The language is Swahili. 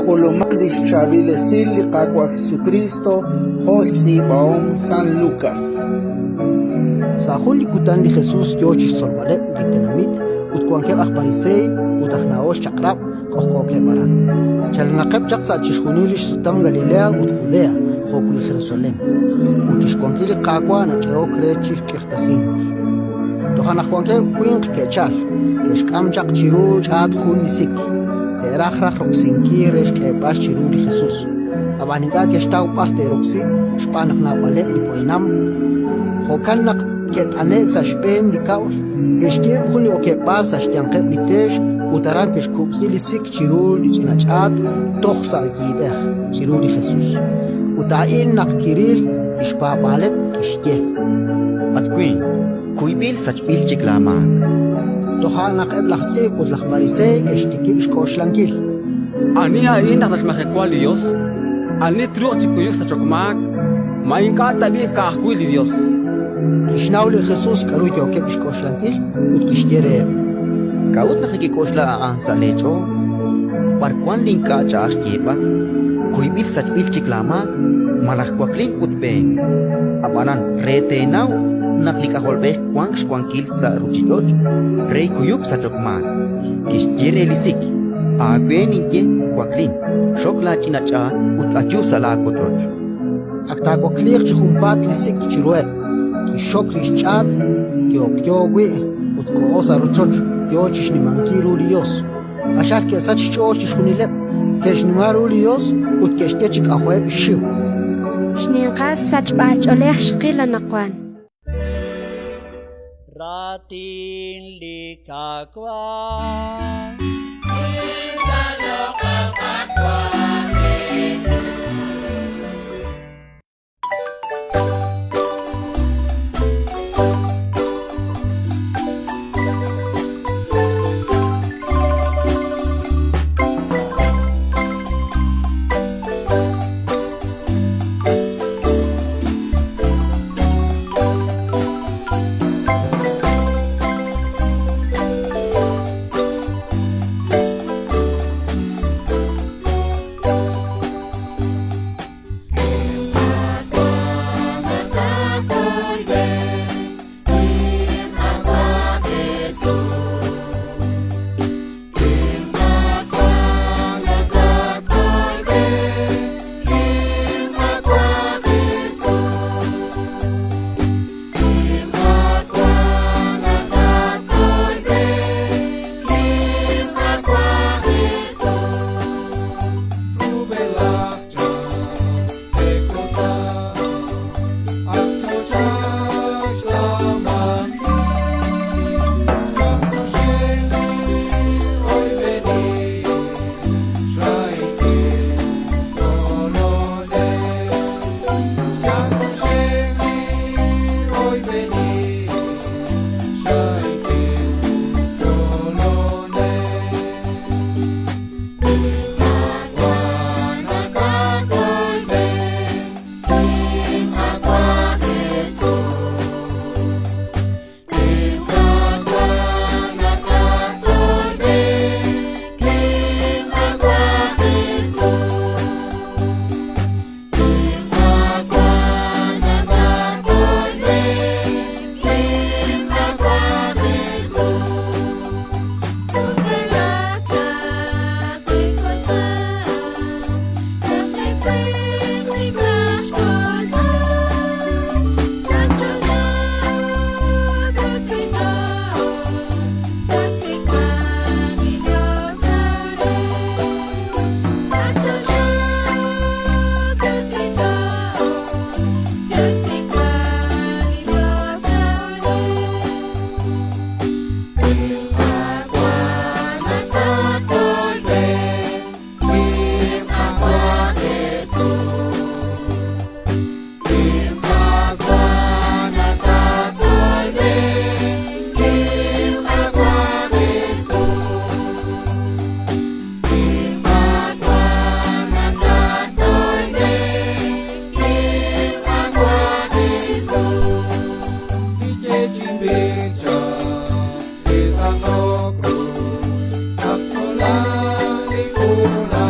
Colomandis Chavilesil Liqaqua Jesucristo José Baom San Lucas. Sahol likutan li Jesús yochis solvale litenamit utkuanke akparisei utahnaol chakrab kohkoke baran. Chalnaqab chaqsa chishkunilish sutam Galilea ut Judea joku Jerusalem. Utishkuankili qaqwa na keo krechi kirtasin. Tohanaqwanke kuinq kechal keshkam chaq chiru chat khun nisik. Terajraj roxinki resh kebal chiru li Jesús. Abaninga kestau parte roxi shpanak na wale lipoinam. Jokanak ket anexa shpem dikaul. Keshke khuni okebal sa shtianqe litesh utaran keshkupsi li sik chiru li chinachat toxsa kibeh chiru li Jesús. Utain nak kiril ishpabalet kishke. Atquin, kuibil sachbil chiklamak. Tohanak eblachse utlachmarise keshtikib shkoshlankil. Ani ain nakashmajekwal Dios. Ani truq chikuyuk sa chokmak. Mainka tabi kahkuil Dios. Kishnauli Jesús karuy yokeb shkoshlankil ut kishkere. Kaut nakikikoshla aan sa lecho. Parkwan linka chaas kipa. Kuibil sachbil chiklamak. Malakwaklin utbeng. Abanan retenaw. Naklikajolbeh kuanx kuankil sa ruchichoch. Rey kuyuk sa chokmak. Kishkere lisik. Agweninke kwaklin. Shokla chinachat ut ayu sala kochoch. Aktakwaklir chihumbat lisik chiruet. Kishok lishchat. Kyokyowi ut koosa ruchoch. Yochish nimankiru Dios. Ashar kesach chol chishunilep. Keshnimaru Dios ut keshtechik ahweb shiu. Shninqas sachbach oleh shqila naqwan. Ratin likakwa Amen.